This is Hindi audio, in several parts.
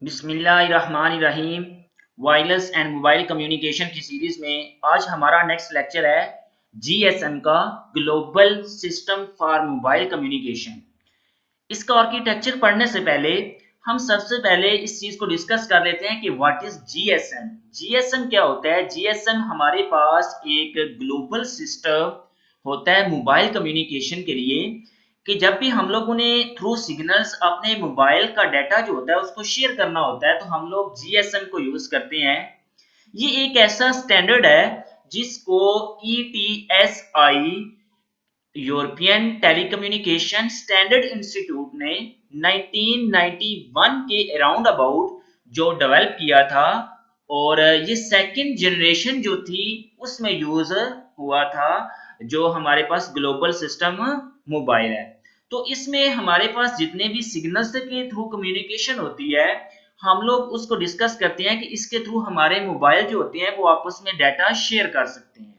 बिस्मिल्लाहिर्रहमानिर्रहीम। वायरलेस एंड मोबाइल कम्युनिकेशन की सीरीज में आज हमारा नेक्स्ट लेक्चर है जीएसएम का global system for mobile communication. इसका आर्किटेक्चर पढ़ने से पहले हम सबसे पहले इस चीज को डिस्कस कर लेते हैं कि व्हाट इज जीएसएम। जीएसएम क्या होता है? जीएसएम हमारे पास एक ग्लोबल सिस्टम होता है मोबाइल कम्युनिकेशन के लिए कि जब भी हम लोगों ने थ्रू सिग्नल्स अपने मोबाइल का डाटा जो होता है उसको शेयर करना होता है तो हम लोग जीएसएम को यूज करते हैं। ये एक ऐसा स्टैंडर्ड है जिसको ईटीएसआई यूरोपियन टेलीकम्युनिकेशन स्टैंडर्ड इंस्टीट्यूट ने 1991 के अराउंड अबाउट जो डेवलप किया था और ये सेकंड जनरेशन जो थी उसमें यूज हुआ था जो हमारे पास ग्लोबल सिस्टम मोबाइल है। तो इसमें हमारे पास जितने भी सिग्नल्स के थ्रू कम्युनिकेशन होती है हम लोग उसको डिस्कस करते हैं कि इसके थ्रू हमारे मोबाइल जो होते हैं वो आपस में डाटा शेयर कर सकते हैं।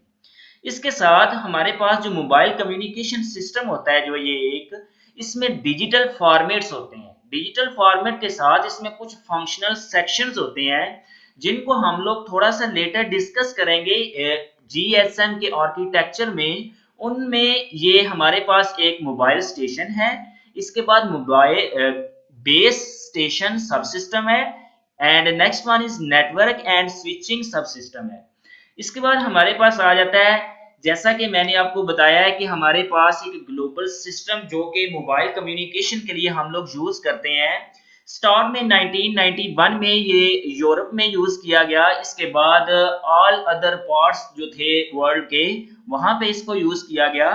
इसके साथ हमारे पास जो मोबाइल कम्युनिकेशन सिस्टम होता है जो ये एक इसमें डिजिटल फॉर्मेट्स होते हैं। डिजिटल फॉर्मेट के साथ इसमें कुछ फंक्शनल सेक्शंस होते हैं जिनको हम लोग थोड़ा सा लेटर डिस्कस करेंगे जीएसएम के आर्किटेक्चर में। उनमें ये हमारे पास एक मोबाइल स्टेशन है, इसके बाद मोबाइल बेस स्टेशन सबसिस्टम है and next one is network and switching subsystem है। इसके बाद हमारे पास आ जाता है, जैसा कि मैंने आपको बताया है कि हमारे पास एक ग्लोबल सिस्टम जो कि मोबाइल कम्युनिकेशन के लिए हम लोग यूज करते हैं। स्टार्ट में 1991 में ये यूरोप में यूज किया गया, इसके बाद ऑल अदर पार्ट्स जो थे वर्ल्ड के वहां पे इसको यूज किया गया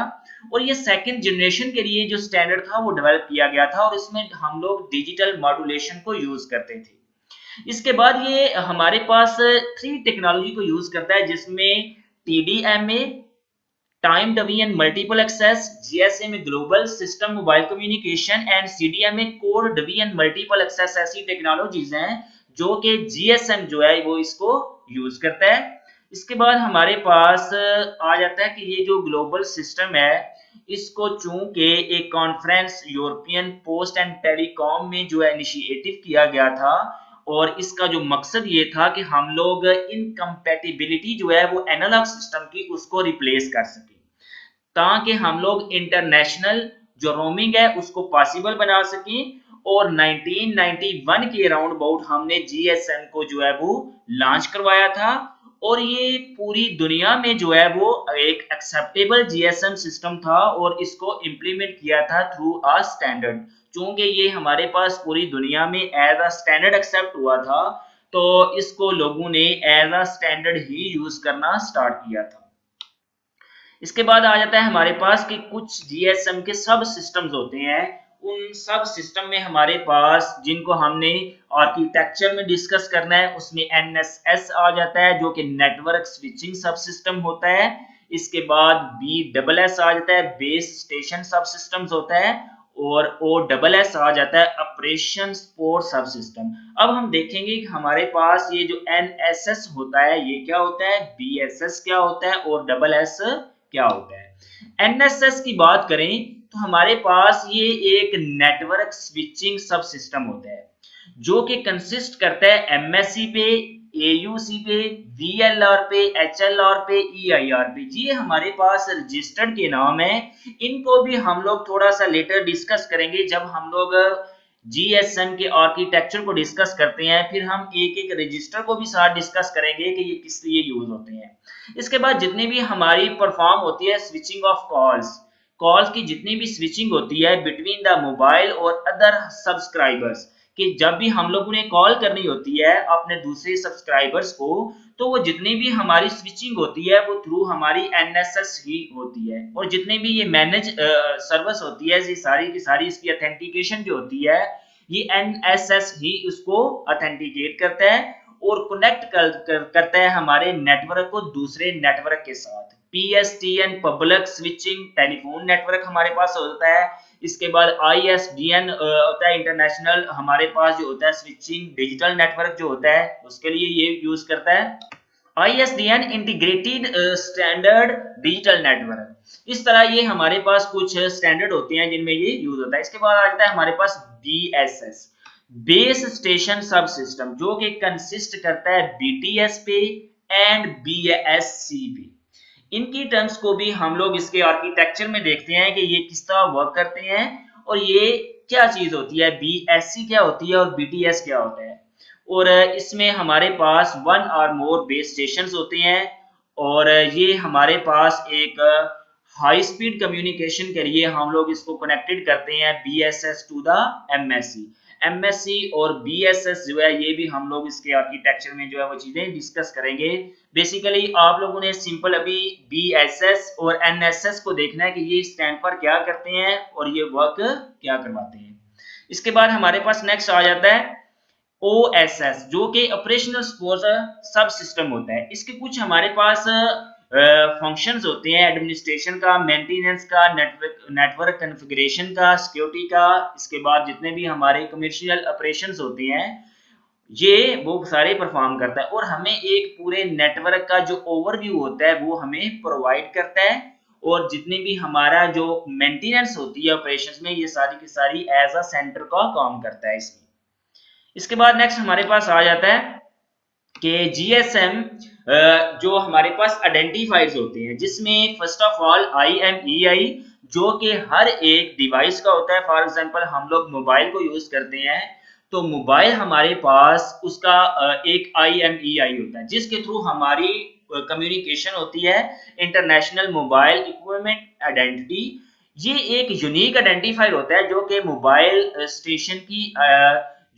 और ये सेकंड जनरेशन के लिए जो स्टैंडर्ड था वो डेवलप किया गया था और इसमें हम लोग डिजिटल मॉड्यूलेशन को यूज करते थे। इसके बाद ये हमारे पास थ्री टेक्नोलॉजी को यूज करता है जिसमें TDMA time division multiple access, GSM global system mobile communication and CDMA code division multiple access ऐसी टेक्नोलॉजीज हैं जो कि जीएसएम जो है वो इसको यूज करता है। इसके बाद हमारे पास आ जाता है कि ये जो ग्लोबल सिस्टम है इसको चूंकि एक conference European post and telecom में जो है इनिशिएटिव किया गया था और इसका जो मकसद ये था कि हम लोग इनकम्पैटिबिलिटी जो है वो एनालॉग सिस्टम की उसको रिप्लेस कर सकें ताकि हम लोग इंटरनेशनल जो रोमिंग है उसको पॉसिबल बना सकें। और 1991 के अराउंड अबाउट हमने जीएसएम को जो है वो लॉन्च करवाया था और ये पूरी दुनिया में जो है वो एक एक्सेप्टेबल जीएसएम सिस्टम था और इसको इम्प्लीमेंट किया था थ्रू अ स्टैंडर्ड। चूंकि ये हमारे पास पूरी दुनिया में एज अ स्टैंडर्ड एक्सेप्ट हुआ था तो इसको लोगों ने एज अ स्टैंडर्ड ही यूज करना स्टार्ट किया था। इसके बाद आ जाता है हमारे पास कि कुछ जीएसएम के सब सिस्टम्स होते हैं। उन सब सिस्टम में हमारे पास जिनको हमने आर्किटेक्चर में डिस्कस करना है उसमें एनएसएस आ जाता है जो कि नेटवर्क स्विचिंग सब सिस्टम होता है। इसके बाद BSS आ जाता है बेस स्टेशन सब सिस्टम्स होता है और OSS आ जाता है ऑपरेशन सपोर्ट सब सिस्टम। अब हम देखेंगे कि हमारे पास ये जो एनएसएस होता है ये क्या होता है, बीएसएस क्या होता है और OSS क्या होता है। एनएसएस की बात करें तो हमारे पास ये एक नेटवर्क स्विचिंग सब सिस्टम होता है जो कि कंसिस्ट करता है एमएससी पे, एयूसी पे, वीएलआर पे, एचएलआर पे, ईआईआर पे। ये हमारे पास रजिस्टर्ड के नाम है। इनको भी हम लोग थोड़ा सा लेटर डिस्कस करेंगे जब हम लोग जीएसएम के आर्किटेक्चर को डिस्कस करते हैं, फिर हम एक एक रजिस्टर को भी साथ डिस्कस करेंगे कि ये किस लिए यूज होते हैं। इसके बाद जितनी भी हमारी परफॉर्म होती है स्विचिंग ऑफ कॉल्स, कॉल्स की जितनी भी स्विचिंग होती है बिटवीन द मोबाइल और अदर सब्सक्राइबर्स, कि जब भी हम लोगों ने कॉल करनी होती है अपने दूसरे सब्सक्राइबर्स को तो वो जितनी भी हमारी स्विचिंग होती है वो थ्रू हमारी एनएसएस ही होती है और जितने भी ये मैनेज सर्विस होती है ये सारी की सारी इसकी ऑथेंटिकेशन जो होती है ये एनएसएस ही उसको ऑथेंटिकेट करता है और कनेक्ट करता है हमारे नेटवर्क को दूसरे नेटवर्क के साथ। PSTN public switching telephone network हमारे पास होता है। इसके बाद आईएसडीएन होता है इंटरनेशनल हमारे पास जो होता है स्विचिंग डिजिटल नेटवर्क जो होता है उसके लिए ये यूज करता है। ISDN integrated standard digital network. इस तरह ये हमारे पास कुछ स्टैंडर्ड होते हैं जिनमें ये यूज होता है। इसके बाद आ जाता है हमारे पास बीएसएस। बेस स्टेशन सब सिस्टम, जो कि कंसिस्ट करता है बीटीएस पे एंड बीएससी पे। इनकी टर्म्स को भी हम लोग इसके आर्किटेक्चर में देखते हैं कि ये किस तरह वर्क करते हैं और ये क्या चीज होती है, बीएससी क्या होती है और बीटीएस क्या होता है। और इसमें हमारे पास वन और मोर बेस स्टेशन होते हैं और ये हमारे पास एक हाई स्पीड कम्युनिकेशन के लिए हम लोग इसको कनेक्टेड करते हैं BSS to the MSC. MSC और बीएसएस जो है ये भी हम लोग इसके आर्किटेक्चर में जो है वो चीजें डिस्कस करेंगे। बेसिकली आप लोगों ने सिंपल अभी बीएसएस और एनएसएस को देखना है कि ये स्टैंड पर क्या करते हैं और ये वर्क क्या करवाते हैं। इसके बाद हमारे पास नेक्स्ट आ जाता है OSS, जो कि ऑपरेशनल सपोर्ट सब सिस्टम होता है। इसके कुछ हमारे पास फंक्शंस होते हैं एडमिनिस्ट्रेशन का, मेंटेनेंस का, नेटवर्क कॉन्फ़िगरेशन का, सिक्योरिटी का। इसके बाद जितने भी हमारे कमर्शियल ऑपरेशंस होते हैं ये वो सारे परफॉर्म करता है और हमें एक पूरे नेटवर्क का जो ओवरव्यू होता है वो हमें प्रोवाइड करता है। और जितनी भी हमारा जो मेंटेनेंस होती है ऑपरेशंस में ये सारी की सारी एज अ सेंटर का काम करता है इसमें। इसके बाद नेक्स्ट हमारे पास आ जाता है कि जीएसएम, जो हमारे पास आइडेंटिफायर्स होते हैं जिसमें फर्स्ट ऑफ ऑल IMEI, जो कि हर एक डिवाइस का होता है। फॉर एग्जांपल हम लोग मोबाइल को यूज करते हैं तो मोबाइल हमारे पास उसका एक IMEI होता है जिसके थ्रू हमारी कम्युनिकेशन होती है, इंटरनेशनल मोबाइल इक्विपमेंट आइडेंटिटी। ये एक यूनिक आइडेंटिफायर होता है जो कि मोबाइल स्टेशन की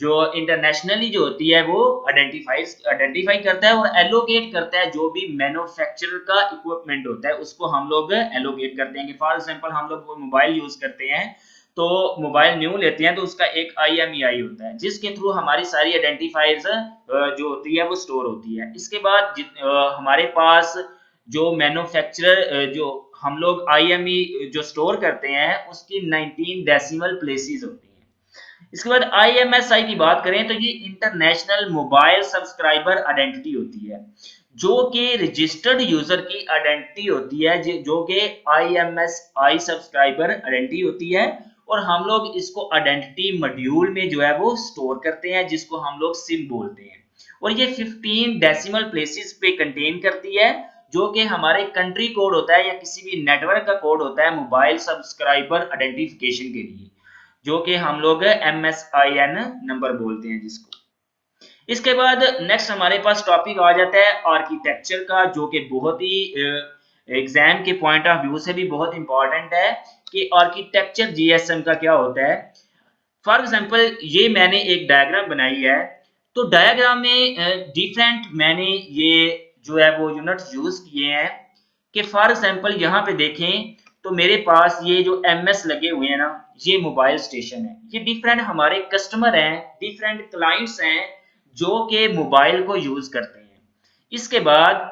जो इंटरनेशनली जो होती है वो आइडेंटिफाई करता है और एलोकेट करता है। जो भी मैन्युफैक्चरर का इक्विपमेंट होता है उसको हम लोग एलोकेट करते हैं कि फॉर एग्जांपल हम लोग मोबाइल यूज करते हैं तो मोबाइल न्यू लेते हैं तो उसका एक IMEI होता है जिसके थ्रू हमारी सारी आइडेंटिफायर्स जो होती है वो स्टोर होती है। इसके बाद हमारे पास जो मैन्युफैक्चरर जो हम लोग IME जो स्टोर करते हैं उसकी 19 डेसिमल प्लेसेस होती है। इसके बाद IMSI की बात करें तो ये इंटरनेशनल मोबाइल सब्सक्राइबर आइडेंटिटी होती है जो कि रजिस्टर्ड यूजर की आइडेंटिटी होती है जो कि IMSI सब्सक्राइबर आइडेंटिटी होती है। और हम लोग इसको आइडेंटिटी मॉड्यूल में जो है वो स्टोर करते हैं जिसको हम लोग सिम बोलते हैं। और ये 15 डेसिमल प्लेसेस पे कंटेन करती है जो कि हमारे कंट्री कोड होता है या किसी भी नेटवर्क का कोड होता है मोबाइल सब्सक्राइबर आइडेंटिफिकेशन के लिए, जो कि हम लोग MSIN नंबर बोलते हैं जिसको। इसके बाद नेक्स्ट हमारे पास टॉपिक आ जाता है आर्किटेक्चर का, जो कि बहुत ही एग्जाम के पॉइंट ऑफ व्यू से भी बहुत इंपॉर्टेंट है कि आर्किटेक्चर जीएसएम का क्या होता है। फॉर एग्जांपल ये मैंने एक डायग्राम बनाई है तो डायग्राम में डिफरेंट मैंने ये जो है वो यूनिट्स यूज किए हैं कि फॉर एग्जांपल यहाँ पे देखें तो मेरे पास ये जो MS लगे हुए हैं ना ये मोबाइल स्टेशन है। ये डिफरेंट हमारे कस्टमर हैं, डिफरेंट क्लाइंट्स हैं जो कि मोबाइल को यूज करते हैं। इसके बाद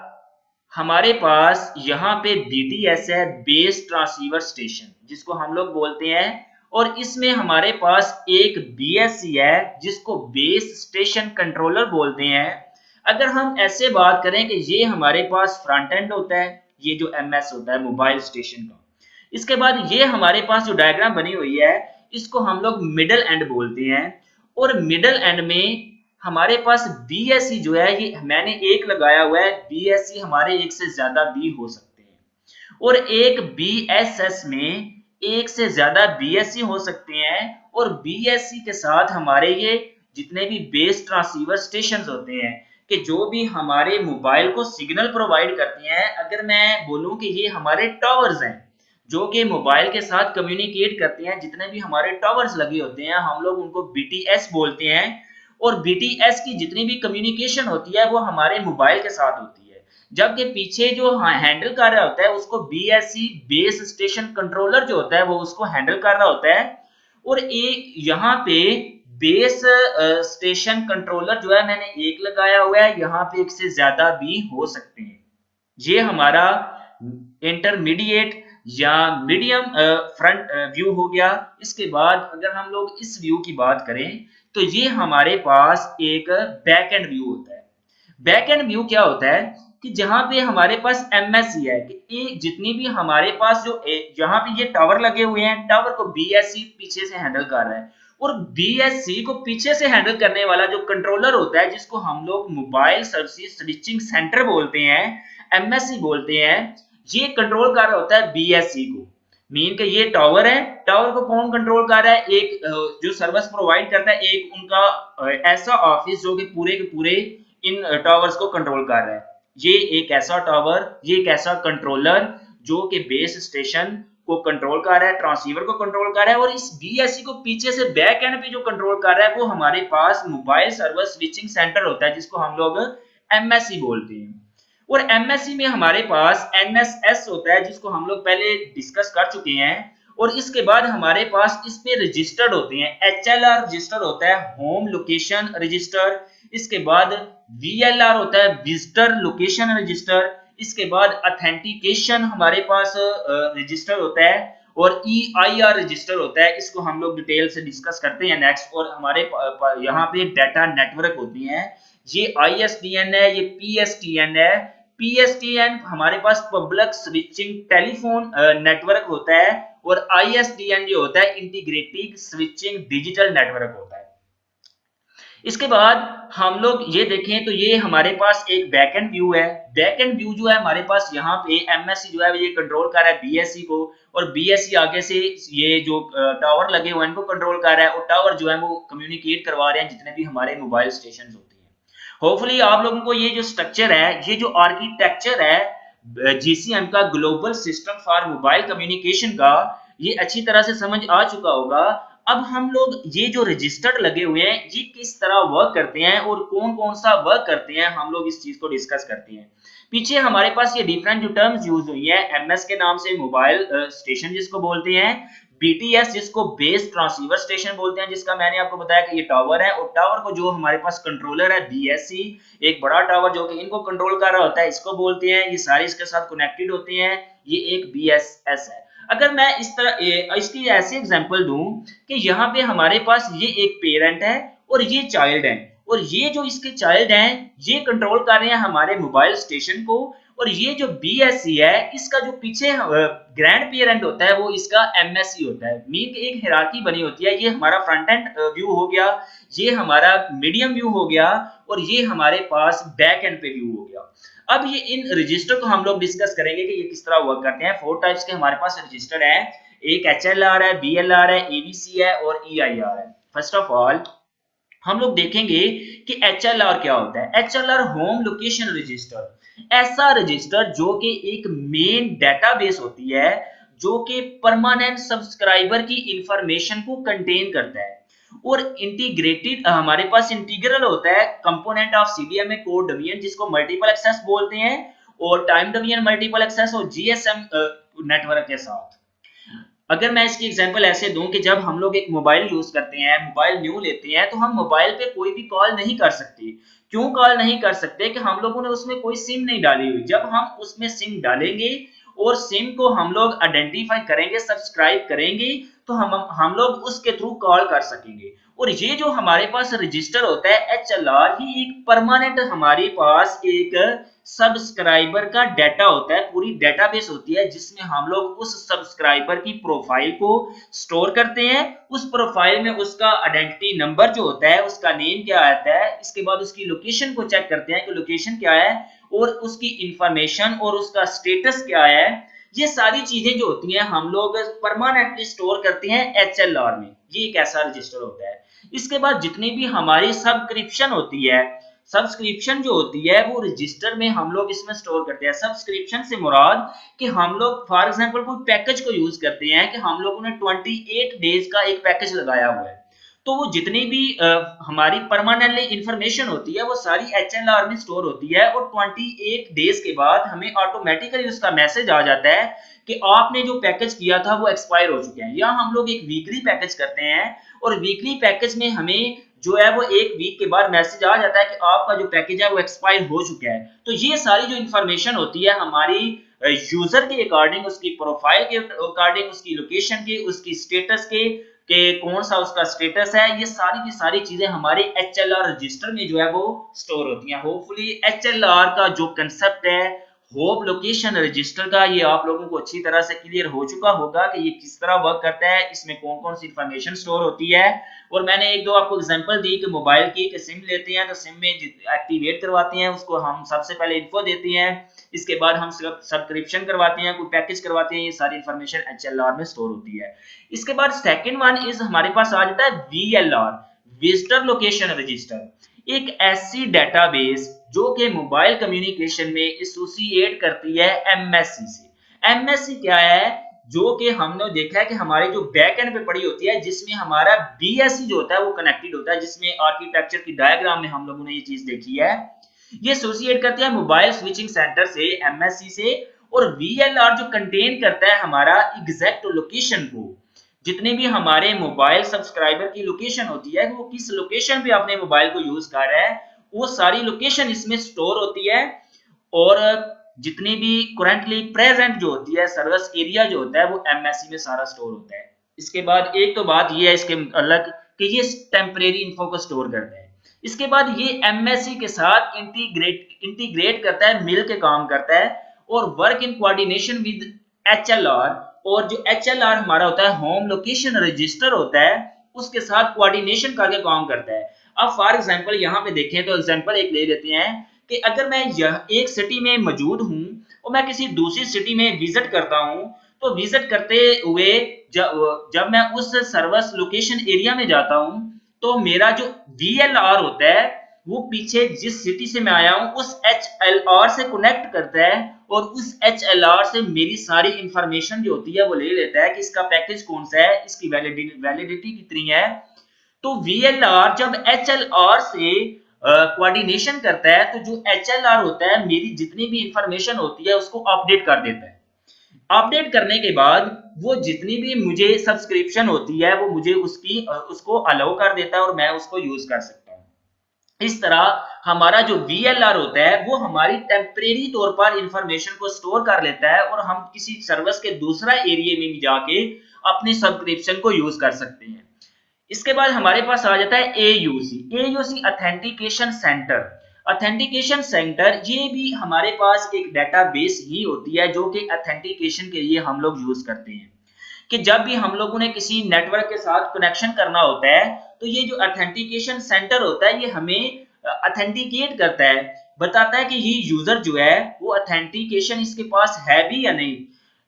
हमारे पास यहाँ पे BTS है, बेस ट्रांसीवर स्टेशन, जिसको हम लोग बोलते हैं। और इसमें हमारे पास एक BSC है जिसको बेस स्टेशन कंट्रोलर बोलते हैं। अगर हम ऐसे बात करें कि ये हमारे पास फ्रंट एंड होता है, ये जो MS होता है मोबाइल स्टेशन का। इसके बाद ये हमारे पास जो डायग्राम बनी हुई है इसको हम लोग मिडल एंड बोलते हैं। और मिडल एंड में हमारे पास BSC जो है ये मैंने एक लगाया हुआ है, BSC हमारे एक से ज्यादा B हो सकते हैं। और एक BSS में एक से ज्यादा BSC हो सकते हैं। और BSC के साथ हमारे ये जितने भी बेस ट्रांसीवर स्टेशन होते हैं कि जो भी हमारे मोबाइल को सिग्नल प्रोवाइड करती हैं। अगर मैं बोलूं कि ये हमारे टावर्स हैं जो कि मोबाइल के साथ कम्युनिकेट करते हैं, जितने भी हमारे टावर्स लगे होते हैं हम लोग उनको BTS बोलते हैं। और BTS की जितनी भी कम्युनिकेशन होती है वो हमारे मोबाइल के साथ होती है, जबकि पीछे जो हैंडल कर रहा होता है उसको BSC बेस स्टेशन कंट्रोलर जो होता है वो उसको हैंडल कर रहा होता है। और एक यहाँ पे बेस स्टेशन कंट्रोलर जो है मैंने एक लगाया हुआ है, यहाँ पे एक से ज्यादा भी हो सकते हैं। ये हमारा इंटरमीडिएट या मीडियम फ्रंट व्यू हो गया। इसके बाद अगर हम लोग इस व्यू की बात करें तो ये हमारे पास एक बैक एंड व्यू होता है। बैक एंड व्यू क्या होता है कि जहां पे हमारे पास MSC है कि जितनी भी हमारे पास जो यहाँ पे ये टावर लगे हुए हैं, टावर को BSC पीछे से हैंडल कर रहा है। और बीएससी को पीछे से हैंडल करने वाला जो कंट्रोलर होता है, जिसको हम लोग मोबाइल सर्विस स्विचिंग सेंटर बोलते हैं, एमएससी बोलते हैं, ये कंट्रोल कर रहा होता है बीएससी को। मीन के ये टावर है, टावर को कौन कंट्रोल कर रहा है? एक जो सर्विस प्रोवाइड करता है, एक उनका ऐसा ऑफिस जो कि पूरे के पूरे इन टावर्स को कंट्रोल कर रहा है। ये एक ऐसा टावर, ये एक ऐसा कंट्रोलर जो कि बेस स्टेशन को कंट्रोल कर रहा है, ट्रांसीवर को कंट्रोल कर रहा है, और इस बीएससी को पीछे से बैक एंड पे जो कंट्रोल कर रहा है वो हमारे पास मोबाइल सर्विस स्विचिंग सेंटर होता है, जिसको हम लोग एमएससी बोलते हैं। और एमएससी में हमारे पास एनएसएस होता है, जिसको हम लोग पहले डिस्कस कर चुके हैं। और इसके बाद हमारे पास इस पे रजिस्टर्ड होते हैं, एचएलआर रजिस्टर होता है, होम लोकेशन रजिस्टर। इसके बाद वीएलआर होता है, विजिटर लोकेशन रजिस्टर। इसके बाद ऑथेंटिकेशन हमारे पास रजिस्टर होता है, और ईआईआर रजिस्टर होता है। इसको हम लोग डिटेल से डिस्कस करते हैं नेक्स्ट। और हमारे यहाँ पे डाटा नेटवर्क होती हैं, ये आईएसडीएन है, ये पीएसटीएन है। पीएसटीएन हमारे पास पब्लिक स्विचिंग टेलीफोन नेटवर्क होता है, और आईएसडीएन जो होता है इंटीग्रेटेड स्विचिंग डिजिटल नेटवर्क होता है। इसके बाद हम लोग ये देखें तो ये हमारे पास एक बैकएंड व्यू है। बैकएंड व्यू जो है हमारे पास यहाँ पे एमएससी जो है ये कंट्रोल कर रहा है बीएससी को, और बीएससी आगे से ये जो टावर लगे हुए हैं इनको कंट्रोल कर रहा है, और टावर जो है वो कम्युनिकेट करवा रहे हैं जितने भी हमारे मोबाइल स्टेशन होते हैं। होपफुली आप लोगों को ये जो स्ट्रक्चर है, ये जो आर्किटेक्चर है जीसीएम का, global system for mobile communication का, ये अच्छी तरह से समझ आ चुका होगा। अब हम लोग ये जो रजिस्टर्ड लगे हुए हैं ये किस तरह वर्क करते हैं और कौन कौन सा वर्क करते हैं, हम लोग इस चीज को डिस्कस करते हैं। पीछे हमारे पास ये डिफरेंट जो टर्म्स यूज हुई है, एमएस के नाम से मोबाइल स्टेशन जिसको बोलते हैं, बीटीएस जिसको बेस ट्रांसीवर स्टेशन बोलते हैं, जिसका मैंने आपको बताया कि ये टावर है, और टावर को जो हमारे पास कंट्रोलर है बीएससी, एक बड़ा टावर जो कि इनको कंट्रोल कर रहा होता है, इसको बोलते हैं। ये सारे इसके साथ कनेक्टेड होते हैं, ये एक बीएसएस है। अगर मैं इस तरह इसकी ऐसी एग्जांपल दूं कि यहाँ पे हमारे पास ये एक पेरेंट है और ये चाइल्ड है, और ये जो इसके चाइल्ड हैं ये कंट्रोल कर रहे हैं हमारे मोबाइल स्टेशन को, और ये जो बीएससी है इसका जो पीछे ग्रैंड पेरेंट होता है वो इसका एमएससी होता है। मीन एक हिरार्की बनी होती है। ये हमारा फ्रंट एंड व्यू हो गया, ये हमारा मीडियम व्यू हो गया, और ये हमारे पास बैक एंड पे व्यू हो गया। अब ये इन रजिस्टर को हम लोग डिस्कस करेंगे कि ये किस तरह वर्क करते हैं। 4 टाइप्स के हमारे पास रजिस्टर है, एक एचएलआर है, बीएलआर है, एबीसी है और ईआईआर है। फर्स्ट ऑफ ऑल हम लोग देखेंगे कि एचएलआर क्या होता है। एचएलआर होम लोकेशन रजिस्टर, ऐसा रजिस्टर जो कि एक मेन डेटाबेस होती है जो कि परमानेंट सब्सक्राइबर की इंफॉर्मेशन को कंटेन करता है, और इंटीग्रेटेड हमारे पास इंटीग्रल होता है component of CDMA code domain, जिसको मल्टीपल एक्सेस बोलते हैं, और टाइम डोमेन मल्टीपल एक्सेस और जीएसएम नेटवर्क के साथ। अगर मैं इसकी एग्जांपल ऐसे दूं कि जब हम लोग एक मोबाइल यूज करते हैं, मोबाइल न्यू लेते हैं, तो हम मोबाइल पे कोई भी कॉल नहीं कर सकते। क्यों कॉल नहीं कर सकते? कि हम लोगों ने उसमें कोई सिम नहीं डाली हुई। जब हम उसमें सिम डालेंगे और सिम को हम लोग आइडेंटिफाई करेंगे, सब्सक्राइब करेंगे, तो हम लोग उसके थ्रू कॉल कर सकेंगे। और ये जो हमारे पास रजिस्टर होता है एचएलआर, ही एक परमानेंट हमारे पास एक सब्सक्राइबर का डाटा होता है, पूरी डेटाबेस होती है जिसमें हम लोग उस सब्सक्राइबर की प्रोफाइल को स्टोर करते हैं। उस प्रोफाइल में उसका आइडेंटिटी नंबर जो होता है, उसका नेम क्या आता है, इसके बाद उसकी लोकेशन को चेक करते हैं कि लोकेशन क्या है, और उसकी इंफॉर्मेशन और उसका स्टेटस क्या है। ये सारी चीजें जो होती हैं हम लोग परमानेंटली स्टोर करते हैं एचएलआर में। ये एक ऐसा रजिस्टर होता है। इसके बाद जितनी भी हमारी सब्सक्रिप्शन होती है, सब्सक्रिप्शन जो होती है वो रजिस्टर में हम लोग इसमें स्टोर करते हैं। सब्सक्रिप्शन से मुराद कि हम लोग फॉर एग्जांपल कोई पैकेज को यूज करते हैं कि हम लोगों ने 28 डेज का एक पैकेज लगाया हुआ है, तो वो जितनी भी हमारी परमानेंटली इंफॉर्मेशन होती है वो सारी एचएलआर में स्टोर होती है, और 28 डेज के बाद हमें ऑटोमेटिकली उसका मैसेज आ जाता है कि आपने जो पैकेज किया था वो एक्सपायर हो चुके हैं। या हम लोग एक वीकली पैकेज करते हैं, और वीकली पैकेज में हमें जो है वो एक वीक के बाद मैसेज आ जाता है कि आपका जो पैकेज है वो एक्सपायर हो चुका है। तो ये सारी जो इंफॉर्मेशन होती है हमारी यूजर के अकॉर्डिंग, उसकी प्रोफाइल के अकॉर्डिंग, उसकी लोकेशन के, उसकी स्टेटस के कौन सा उसका स्टेटस है, ये सारी की सारी चीजें हमारे एचएलआर रजिस्टर में जो है वो स्टोर होती हैं। होपफुली एचएलआर का जो कंसेप्ट है, होप लोकेशन रजिस्टर का ये आप लोगों को अच्छी तरह से क्लियर हो चुका होगा कि ये किस तरह वर्क करता है, इसमें कौन-कौन सी इंफॉर्मेशन स्टोर होती है। और मैंने एक दो आपको एग्जांपल दी कि मोबाइल की कि सिम लेते हैं तो सिम में एक्टिवेट करवाते हैं, उसको हम सबसे पहले इन्फो देते हैं, इसके बाद हम सब्सक्रिप्शन करवाते हैं, कोई पैकेज करवाते हैं, ये सारी इंफॉर्मेशन एचएलआर में स्टोर होती है। इसके बाद सेकंड वन इज हमारे पास आ जाता है वीएलआर, विजिटर लोकेशन रजिस्टर। एक ऐसी डेटाबेस जो कि मोबाइल कम्युनिकेशन में एसोसिएट करती है एमएससी से। एमएससी क्या है? जो कि हमने देखा है कि हमारे जो बैक एंड पे पड़ी होती है, जिसमें हमारा बीएससी जो होता है वो कनेक्टेड होता है, जिसमें आर्किटेक्चर की डायग्राम में हम लोगों ने ये चीज देखी है। ये एसोसिएट करते हैं मोबाइल स्विचिंग सेंटर से, एमएससी से। और वीएलआर जो कंटेन करता है हमारा एग्जैक्ट लोकेशन को, जितने भी हमारे मोबाइल सब्सक्राइबर की लोकेशन होती है, वो किस लोकेशन पे अपने मोबाइल को यूज कर रहा है, वो सारी लोकेशन इसमें स्टोर होती है। और जितनी भी करंटली प्रेजेंट जो होती है सर्विस एरिया जो होता है वो एमएससी में सारा स्टोर होता है। इसके बाद एक तो बात ये है इसके अलग कि ये टेम्परेरी इन्फो को स्टोर करता है। इसके बाद ये एमएससी के साथ इंटीग्रेट करता है, मिल के काम करता है और work in coordination with HLR. और जो एचएलआर हमारा होता है होम लोकेशन रजिस्टर होता है, उसके साथ कोऑर्डिनेशन करके काम करता है। अब फॉर एग्जांपल यहाँ पे देखें तो एग्जांपल एक ले लेते हैं कि अगर मैं यह एक सिटी में मौजूद हूँ और मैं किसी दूसरी सिटी में विजिट करता हूँ, तो विजिट करते हुए जब मैं उस सर्विस लोकेशन एरिया में जाता हूँ, तो मेरा जो वीएलआर होता है वो पीछे जिस सिटी से मैं आया हूँ उस एचएलआर से कनेक्ट करता है और उस एचएलआर से मेरी सारी इंफॉर्मेशन जो होती है वो ले लेता है कि इसका पैकेज कौन सा है, इसकी वैलिडिटी कितनी है। तो वीएलआर जब एचएलआर से कोऑर्डिनेशन करता है, तो जो एचएलआर होता है मेरी जितनी भी इंफॉर्मेशन होती है उसको अपडेट कर देता है। अपडेट करने के बाद वो जितनी भी मुझे सब्सक्रिप्शन होती है वो मुझे उसको अलाउ कर देता है और मैं उसको यूज कर सकता हूँ। इस तरह हमारा जो वीएलआर होता है वो हमारी टेम्परेरी तौर पर इंफॉर्मेशन को स्टोर कर लेता है और हम किसी सर्विस के दूसरा एरिया में भी जाके अपनी सब्सक्रिप्शन को यूज कर सकते हैं। इसके बाद हमारे पास आ जाता है AUC, AUC authentication centre. Authentication centre ये भी हमारे पास एक डेटाबेस ही होती है जो कि ऑथेंटिकेशन के लिए हम लोग यूज करते हैं। कि जब भी हम लोगों ने किसी नेटवर्क के साथ कनेक्शन करना होता है, तो ये जो ऑथेंटिकेशन सेंटर होता है ये हमें ऑथेंटिकेट करता है, बताता है कि ये यूजर जो है वो ऑथेंटिकेशन इसके पास है भी या नहीं।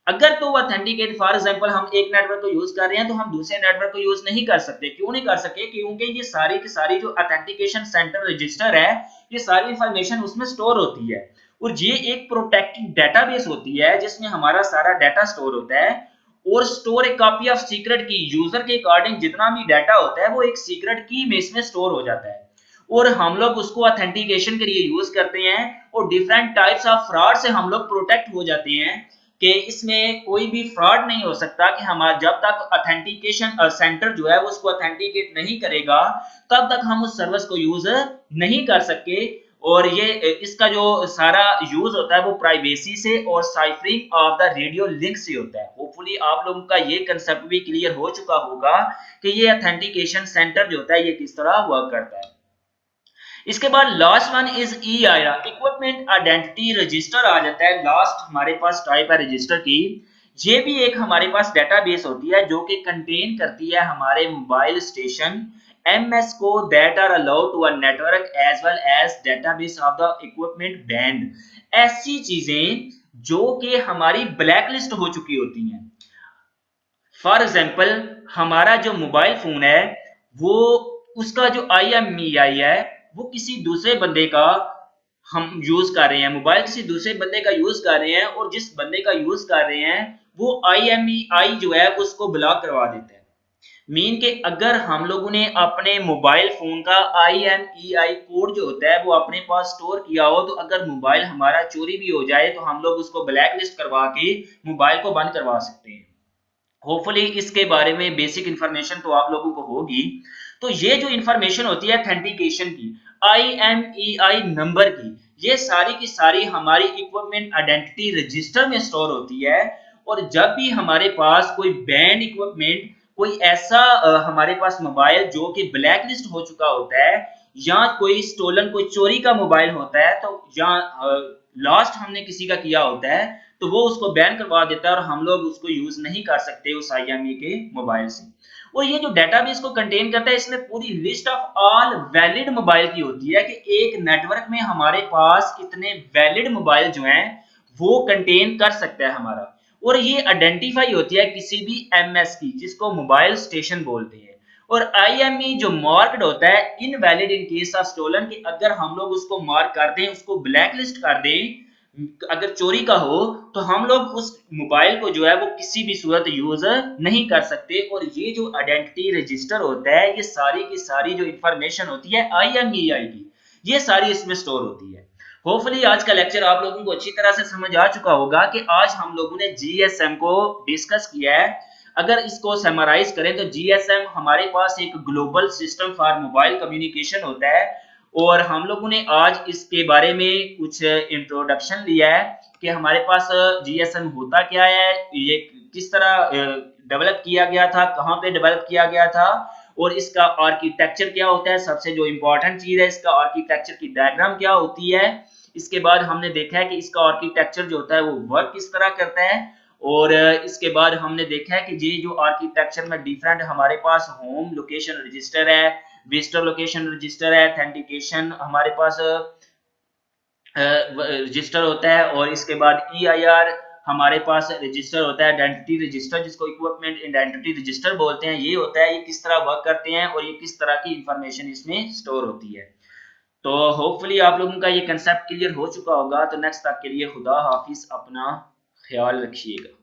अगर तो ऑथेंटिकेट फॉर एग्जांपल हम एक नेटवर्क को यूज कर रहे हैं तो हम दूसरे नेटवर्क को यूज नहीं कर सकते। क्यों नहीं कर सकते? क्योंकि ये सारी की सारी जो ऑथेंटिकेशन सेंटर रजिस्टर है ये सारी इंफॉर्मेशन उसमें स्टोर होती है और ये एक प्रोटेक्टेड डेटाबेस होती है जिसमें हमारा सारा डाटा स्टोर होता है। और store A copy of secret की, यूजर के अकॉर्डिंग जितना भी डाटा होता है वो एक सीक्रेट की में इसमें स्टोर हो जाता है और हम लोग उसको ऑथेंटिकेशन के लिए यूज करते हैं। और डिफरेंट टाइप्स ऑफ फ्रॉड से हम लोग प्रोटेक्ट हो जाते हैं कि इसमें कोई भी फ्रॉड नहीं हो सकता कि हमारा जब तक ऑथेंटिकेशन सेंटर जो है वो उसको ऑथेंटिकेट नहीं करेगा तब तक हम उस सर्विस को यूज नहीं कर सके। और ये इसका जो सारा यूज होता है वो प्राइवेसी से और साइफरिंग ऑफ द रेडियो लिंक से होता है। होपफुली आप लोगों का ये कंसेप्ट भी क्लियर हो चुका होगा कि ये ऑथेंटिकेशन सेंटर जो होता है ये किस तरह वर्क करता है। इसके बाद last one is EIR, equipment identity register आ जाता है। लास्ट हमारे पास टाइप है रजिस्टर की। ये भी एक हमारे पास डेटाबेस होती है जो कि कंटेन करती है हमारे मोबाइल स्टेशन एमएस को that are allowed to a network as well as database of the equipment band. ऐसी चीजें जो कि हमारी ब्लैकलिस्ट हो चुकी होती हैं। फॉर एग्जाम्पल हमारा जो मोबाइल फोन है वो उसका जो IMEI है वो किसी दूसरे बंदे का हम यूज कर रहे हैं, मोबाइल किसी दूसरे बंदे का यूज कर रहे हैं और जिस बंदे का यूज कर रहे हैं वो IMEI जो है उसको ब्लॉक करवा देते हैं। मीन के अगर हम लोगों ने अपने मोबाइल फोन का IMEI कोड जो होता है वो अपने पास स्टोर किया हो, तो अगर मोबाइल हमारा चोरी भी हो जाए तो हम लोग उसको ब्लैक लिस्ट करवा के मोबाइल को बंद करवा सकते हैं। होपफुली इसके बारे में बेसिक इंफॉर्मेशन तो आप लोगों को होगी। तो ये जो इंफॉर्मेशन होती है ऑथेंटिकेशन की, IMEI नंबर की, ये सारी की सारी हमारी इक्विपमेंट आइडेंटिटी रजिस्टर में स्टोर होती है। और जब भी हमारे पास कोई बैंड इक्विपमेंट, कोई ऐसा हमारे पास मोबाइल जो कि ब्लैक लिस्ट हो चुका होता है या कोई स्टोलन कोई चोरी का मोबाइल होता है, तो या लास्ट हमने किसी का किया होता है तो वो उसको बैन करवा देता है और हम लोग उसको यूज नहीं कर सकते उस IMEI के मोबाइल से। और ये जो डेटाबेस को कंटेन करता है इसमें पूरी list of all valid mobile की होती है कि एक नेटवर्क में हमारे पास कितने वैलिड मोबाइल जो हैं वो कंटेन कर सकता है हमारा। और ये आइडेंटिफाई होती है किसी भी MS की, जिसको मोबाइल स्टेशन बोलते हैं। और IMEI जो मार्क्ड होता है invalid in case of stolen, कि अगर हम लोग उसको मार्क कर दें, उसको ब्लैक लिस्ट कर दें, अगर चोरी का हो, तो हम लोग उस मोबाइल को जो है वो किसी भी सूरत यूज नहीं कर सकते। और ये जो आइडेंटिटी रजिस्टर होता है, ये सारी की सारी जो इंफॉर्मेशन होती है IMEI की, ये सारी इसमें स्टोर होती है। होपफुली आज का लेक्चर आप लोगों को अच्छी तरह से समझ आ चुका होगा कि आज हम लोगों ने GSM को डिस्कस किया है। अगर इसको समराइज करें तो GSM हमारे पास एक global system for mobile communication होता है। और हम लोगों ने आज इसके बारे में कुछ इंट्रोडक्शन लिया है कि हमारे पास GSM होता क्या है, ये किस तरह डेवलप किया गया था, कहाँ पे डेवलप किया गया था, और इसका आर्किटेक्चर क्या होता है। सबसे जो इम्पोर्टेंट चीज है, इसका आर्किटेक्चर की डायग्राम क्या होती है। इसके बाद हमने देखा है कि इसका आर्किटेक्चर जो होता है वो वर्क किस तरह करता है। और इसके बाद हमने देखा है कि ये जो आर्किटेक्चर में डिफरेंट हमारे पास होम लोकेशन रजिस्टर है, विजिटर लोकेशन रजिस्टर है, ऑथेंटिकेशन हमारे पास रजिस्टर होता है, और इसके बाद EIR हमारे पास रजिस्टर होता है, आइडेंटिटी रजिस्टर जिसको इक्विपमेंट आइडेंटिटी रजिस्टर बोलते हैं। ये होता है, ये किस तरह वर्क करते हैं और ये किस तरह की इंफॉर्मेशन इसमें स्टोर होती है। तो होपफुली आप लोगों का ये कंसेप्ट क्लियर हो चुका होगा। तो नेक्स्ट तक के लिए खुदा हाफिज, अपना ख्याल रखिएगा।